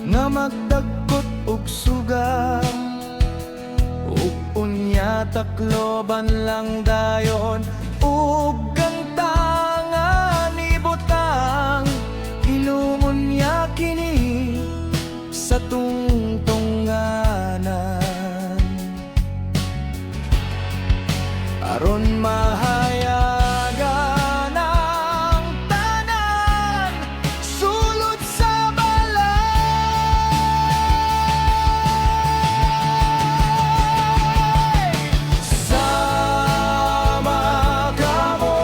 nga magdagkot og suga, ug unya takloban lang dayon, ug gantangan ibutang ilungon niya kini sa tungtunganan, aron mahayagan ang tanan sulod sa balay. Sama kamo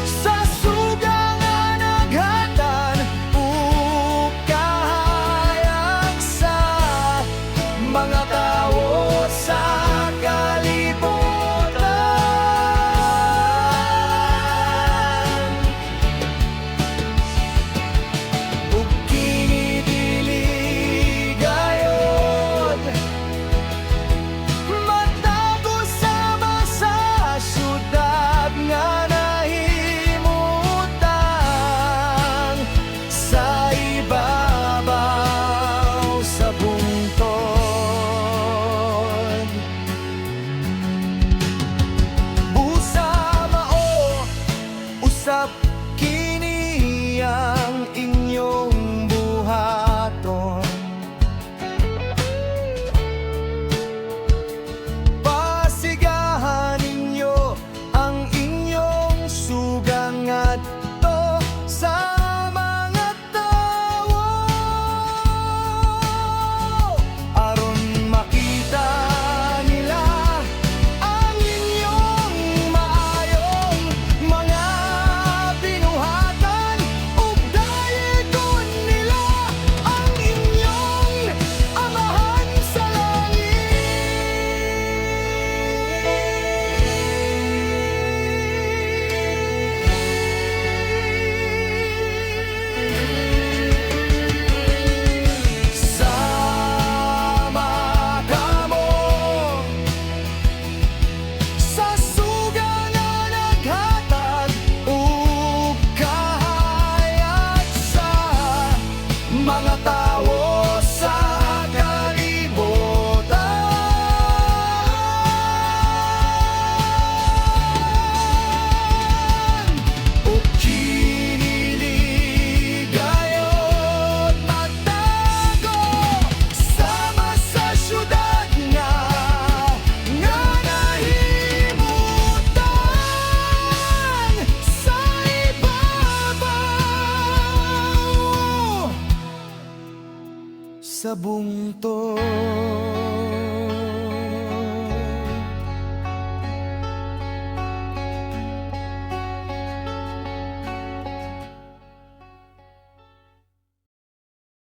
sa suga nga naghatan ug kahayag sa mga tawo sa usap kini ang inyong buhaton, pasigahan ninyo ang inyong sugang adto sa mga tawo, aron makita nila ang inyong maayong mga mga tawo sa kalibutan, ug kiniligayon magtago sama sa syudad nga nahimutan sa ibabaw sa bungtod.